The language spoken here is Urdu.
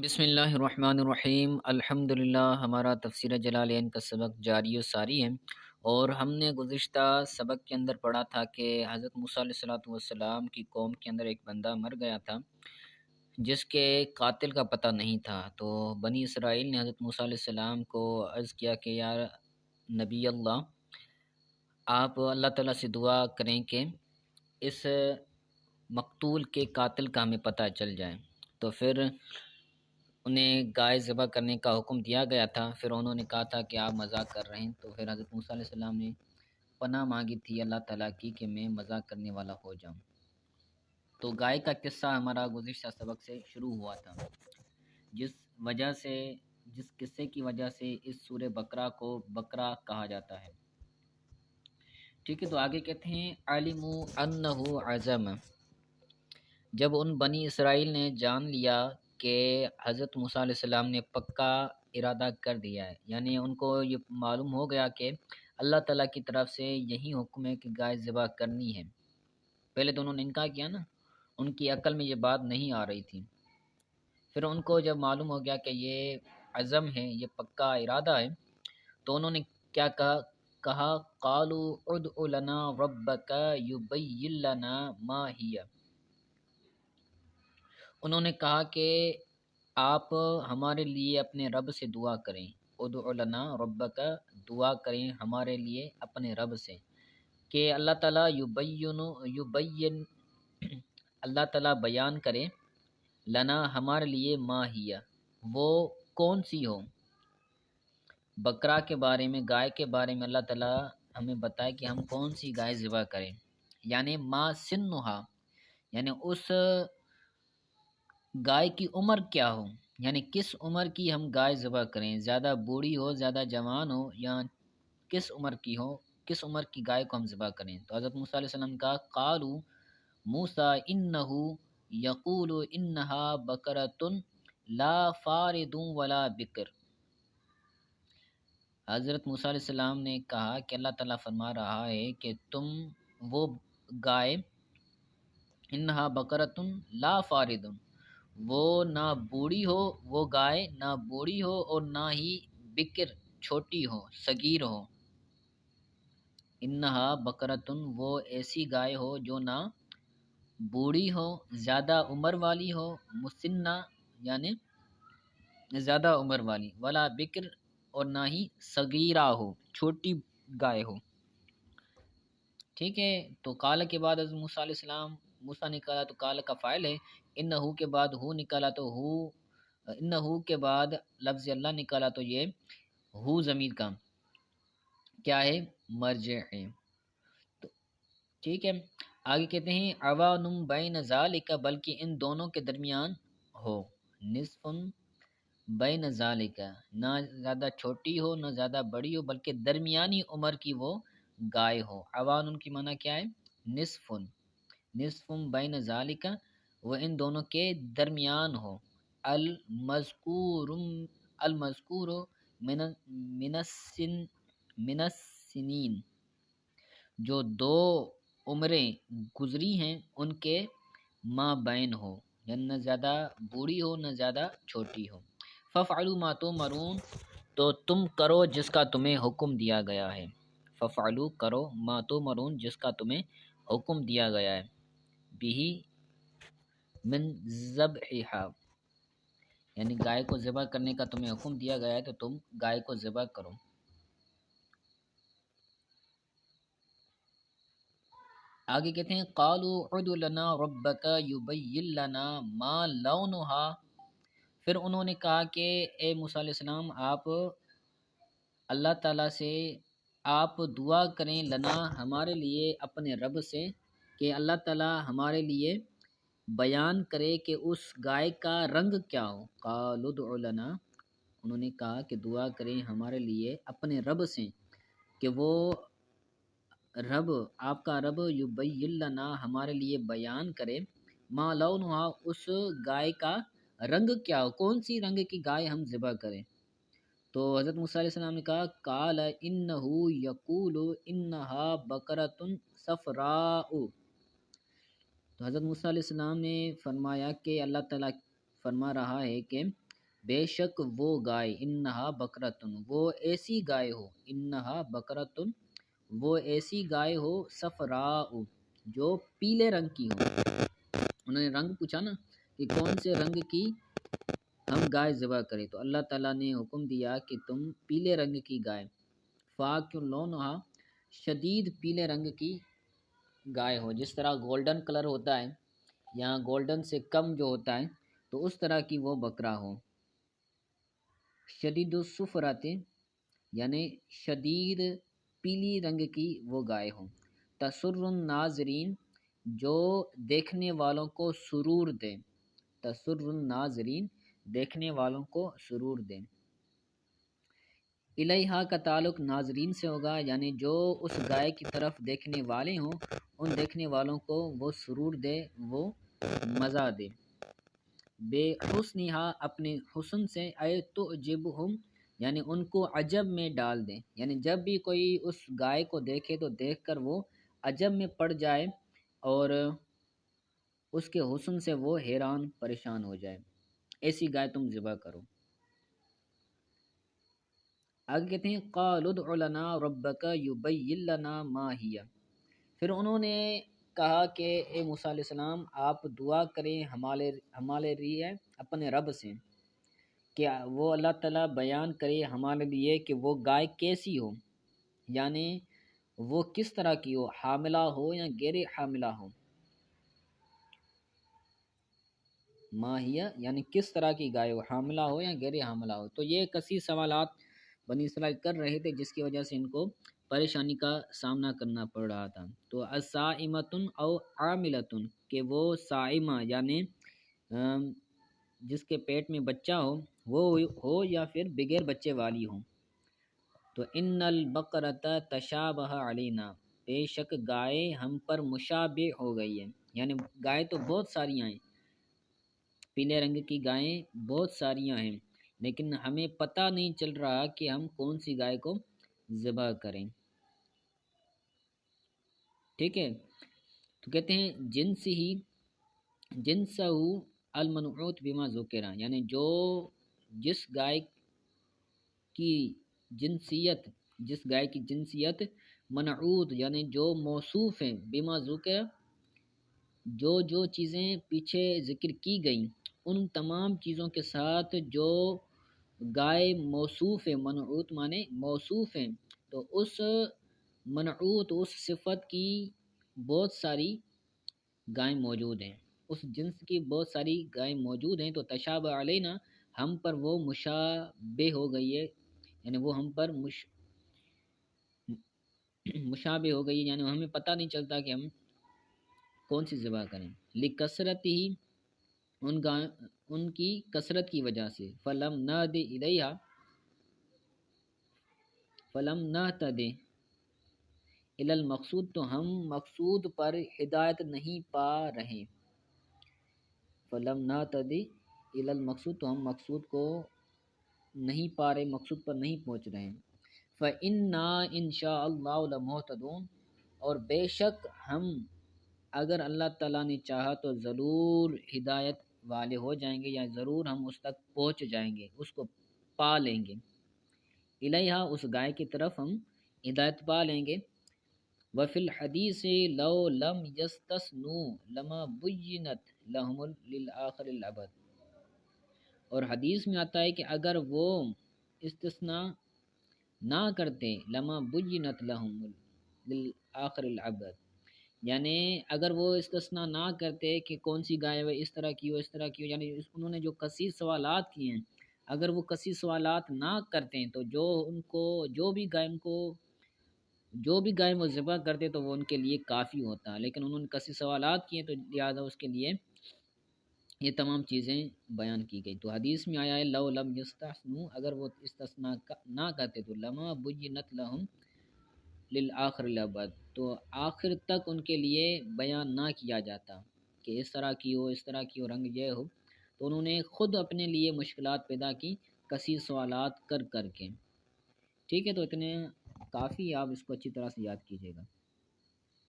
بسم اللہ الرحمن الرحیم الحمدللہ۔ ہمارا تفسیر جلالین کا سبق جاری و ساری ہے، اور ہم نے گزشتہ سبق کے اندر پڑھا تھا کہ حضرت موسیٰ علیہ السلام کی قوم کے اندر ایک بندہ مر گیا تھا جس کے قاتل کا پتہ نہیں تھا۔ تو بنی اسرائیل نے حضرت موسیٰ علیہ السلام کو عرض کیا کہ یا نبی اللہ، آپ اللہ تعالیٰ سے دعا کریں کہ اس مقتول کے قاتل کا ہمیں پتہ چل جائے۔ تو پھر انہیں گائے ذبح کرنے کا حکم دیا گیا تھا۔ پھر انہوں نے کہا تھا کہ آپ مذاق کر رہے ہیں، تو پھر حضرت موسیٰ علیہ السلام نے پناہ مانگی تھی اللہ تعالیٰ کی کہ میں مذاق کرنے والا ہو جاؤں۔ تو گائے کا قصہ ہمارا گزشتہ سبق سے شروع ہوا تھا، جس قصے کی وجہ سے اس سورہ بقرہ کو بقرہ کہا جاتا ہے۔ ٹھیک ہے، تو آگے کہتے ہیں علموا انہ عزم، جب ان بنی اسرائیل نے جان لیا کہ حضرت موسیٰ علیہ السلام نے پکا ارادہ کر دیا ہے، یعنی ان کو یہ معلوم ہو گیا کہ اللہ تعالیٰ کی طرف سے یہی حکم ہے کہ گائے ذبح کرنی ہے۔ پہلے تو انہوں نے انکار کیا نا، ان کی عقل میں یہ بات نہیں آ رہی تھی۔ پھر ان کو جب معلوم ہو گیا کہ یہ عزم ہے، یہ پکا ارادہ ہے، تو انہوں نے کیا کہا قالوا ادع لنا ربک یبین لنا ما ہی، انہوں نے کہا کہ آپ ہمارے لیے اپنے رب سے دعا کریں، ادع لنا ربک، دعا کریں ہمارے لیے اپنے رب سے کہ اللہ تعالیٰ یبین اللہ تعالیٰ بیان کرے لنا ہمارے لیے ما ہی، وہ کون سی ہو۔ بقرہ کے بارے میں، گائے کے بارے میں اللہ تعالیٰ ہمیں بتائے کہ ہم کون سی گائے ذبح کریں، یعنی ما سنہا، یعنی اس گائے کی عمر کیا ہو، یعنی کس عمر کی ہم گائے ذبح کریں، زیادہ بوڑھی ہو، زیادہ جوان ہو، یا کس عمر کی ہو، کس عمر کی گائے کو ہم ذبح کریں۔ تو حضرت موسیٰ علیہ السلام کا قالوا موسیٰ انہ یقول انہا بقرۃ لا فارض ولا بکر، حضرت موسیٰ علیہ السلام نے کہا کہ اللہ تعالیٰ فرما رہا ہے کہ تم وہ گائے، انہا بقرۃ لا فارض، وہ نہ بوڑھی ہو، وہ گائے نہ بوڑھی ہو اور نہ ہی بکر چھوٹی ہو، صغیر ہو۔ انہا بقرۃ، وہ ایسی گائے ہو جو نہ بوڑھی ہو، زیادہ عمر والی ہو، مسنہ یعنی زیادہ عمر والی، ولا بکر اور نہ ہی صغیرہ ہو، چھوٹی گائے ہو۔ ٹھیک ہے، تو قال کے بعد حضرت موسیٰ علیہ السلام، موسیٰ نکالا تو قال کا فاعل ہے، انہو کے بعد ہو نکالا تو ہو، انہو کے بعد لفظ اللہ نکالا تو یہ ہو ضمیر کا کیا ہے، مرجع ہے۔ تو ٹھیک ہے، آگے کہتے ہیں عوانم بین ذالک، بلکہ ان دونوں کے درمیان ہو، نصف بین ذالک، نہ زیادہ چھوٹی ہو نہ زیادہ بڑی ہو، بلکہ درمیانی عمر کی وہ گائے ہو۔ عوان کی معنی کیا ہے، نصف بین ذالک، وہ ان دونوں کے درمیان ہو، المذکور من السنین، جو دو عمریں گزری ہیں ان کے ماں بین ہو، یعنی نہ زیادہ بوڑھی ہو نہ زیادہ چھوٹی ہو۔ ففعلوا ما تؤمرون، تو تم کرو جس کا تمہیں حکم دیا گیا ہے۔ ففعلوا، کرو، ما تؤمرون، جس کا تمہیں حکم دیا گیا ہے، بھی من ذبحھا، یعنی گائے کو ذبح کرنے کا تمہیں حکم دیا گیا ہے تو تم گائے کو ذبح کرو۔ آگے کہتے ہیں قالوا ادع لنا ربک یبین لنا ما لونھا، پھر انہوں نے کہا کہ اے موسیٰ علیہ السلام، آپ اللہ تعالیٰ سے آپ دعا کریں لنا ہمارے لیے اپنے رب سے کہ اللہ تعالیٰ ہمارے لیے بیان کرے کہ اس گائے کا رنگ کیا ہو۔ قالوا ادع لنا، انہوں نے کہا کہ دعا کریں ہمارے لیے اپنے رب سے کہ وہ رب، آپ کا رب، یبین لنا، ہمارے لیے بیان کرے، ما لونھا، اس گائے کا رنگ کیا ہو، کون سی رنگ کی گائے ہم ذبح کریں۔ تو حضرت موسیٰ علیہ السلام نے کہا قال انہ یقول انہا بقرۃ صفراء، تو حضرت موسیٰ علیہ السلام نے فرمایا کہ اللہ تعالیٰ فرما رہا ہے کہ بے شک وہ گائے، انہا بکرتن وہ ایسی گائے ہو، انہا بکرتن وہ ایسی گائے ہو، صفراء جو پیلے رنگ کی ہو۔ انہوں نے رنگ پوچھا نا کہ کون سے رنگ کی ہم گائے ذبح کریں، تو اللہ تعالیٰ نے حکم دیا کہ تم پیلے رنگ کی گائے، فاقع لونہا شدید پیلے رنگ کی گائے ہو، جس طرح گولڈن کلر ہوتا ہے یا گولڈن سے کم جو ہوتا ہے تو اس طرح کی وہ بکرا ہو۔ شدید الصفرات یعنی شدید پیلی رنگ کی وہ گائے ہو، تسر الناظرین جو دیکھنے والوں کو سرور دے، تسر الناظرین دیکھنے والوں کو سرور دے۔ الیہا کا تعلق ناظرین سے ہوگا، یعنی جو اس گائے کی طرف دیکھنے والے ہوں ان دیکھنے والوں کو وہ سرور دے، وہ مزہ دے۔ بے حسنہا اپنے حسن سے، اے تعجبہم یعنی ان کو عجب میں ڈال دیں، یعنی جب بھی کوئی اس گائے کو دیکھے تو دیکھ کر وہ عجب میں پڑ جائے اور اس کے حسن سے وہ حیران پریشان ہو جائے، ایسی گائے تم ذبح کرو۔ آگے کہتے ہیں قالوا ادع لنا ربک یبین لنا ما ہی، پھر انہوں نے کہا کہ اے موسیٰ علیہ السلام آپ دعا کریں ہمارے لیے اپنے رب سے کہ وہ اللہ تعالیٰ بیان کرے ہمارے لیے کہ وہ گائے کیسی ہو، یعنی وہ کس طرح کی ہو، حاملہ ہو یا غیر حاملہ ہو، ماہیہ یعنی کس طرح کی گائے ہو، حاملہ ہو یا غیر حاملہ ہو۔ تو یہ کثیر سوالات بنی اسرائیل کر رہے تھے جس کی وجہ سے ان کو پریشانی کا سامنا کرنا پڑ رہا تھا۔ تو الصائمۃ او عاملۃ کہ وہ صائمہ یعنی جس کے پیٹ میں بچہ ہو وہ ہو یا پھر بغیر بچے والی ہو۔ تو ان البقرۃ تشابہ علینا بے شک گائے ہم پر مشابہ ہو گئی ہے، یعنی گائے تو بہت ساریاں ہیں، پیلے رنگ کی گائیں بہت ساریاں ہیں، لیکن ہمیں پتہ نہیں چل رہا کہ ہم کون سی گائے کو ذبح کریں۔ ٹھیک ہے، تو کہتے ہیں جنسہ المنعوت بما ذکر، یعنی جس گائے کی جنسیت منعوت یعنی جو موصوف ہیں، بما ذکر جو چیزیں پیچھے ذکر کی گئیں ان تمام چیزوں کے ساتھ جو گائے موصوف ہے، منعوت مانے موصوف ہیں، تو اس منعوت اس صفت کی بہت ساری گائیں موجود ہیں، اس جنس کی بہت ساری گائیں موجود ہیں، تو تشابہ علینا ہم پر وہ مشابہ ہو گئی ہے، یعنی وہ ہم پر مشابہ ہو گئی، یعنی ہمیں پتہ نہیں چلتا کہ ہم کون سی ذبح کریں۔ لکثرت ہی ان کی کثرت کی وجہ سے، فلم نہتدی الی المقصود تو ہم مقصود پر ہدایت نہیں پا رہے، فلم نہتدی الی المقصود تو ہم مقصود کو نہیں پا رہے، مقصود پر نہیں پہنچ رہے۔ فَإِنَّا إِن شَاءَ اللَّهُ لَمُهْتَدُونَ اور بے شک ہم اگر اللہ تعالیٰ نے چاہا تو ضرور ہدایت والے ہو جائیں گے، یا ضرور ہم اس تک پہنچ جائیں گے، اس کو پا لیں گے، الیہا اس گائے کی طرف ہم ہدایت پا لیں گے۔ وفی الحدیث لو لم یستثنوا لما بینت لهم للآخر الابد، اور حدیث میں آتا ہے کہ اگر وہ استثناء نہ کرتے، لما بینت لهم للآخر الابد، یعنی اگر وہ استثناء نہ کرتے کہ کون سی گائے وہ اس طرح کی ہو اس طرح کی ہو، یعنی انہوں نے جو کثیر سوالات کیے ہیں، اگر وہ کثیر سوالات نہ کرتے ہیں تو جو بھی گائے وہ ذبح کرتے تو وہ ان کے لیے کافی ہوتا، لیکن انہوں نے کثیر سوالات کیے تو لہٰذا اس کے لیے یہ تمام چیزیں بیان کی گئی۔ تو حدیث میں آیا ہے لو لم یستثنوا اگر وہ استثناء نہ کرتے تو لما بینت لهم للآخر الابد تو آخر تک ان کے لیے بیان نہ کیا جاتا کہ اس طرح کی ہو اس طرح کی ہو، رنگ یہ ہو، تو انہوں نے خود اپنے لیے مشکلات پیدا کی کثیر سوالات کر کے۔ ٹھیک ہے، تو اتنے کافی، آپ اس کو اچھی طرح سے یاد کیجیے گا۔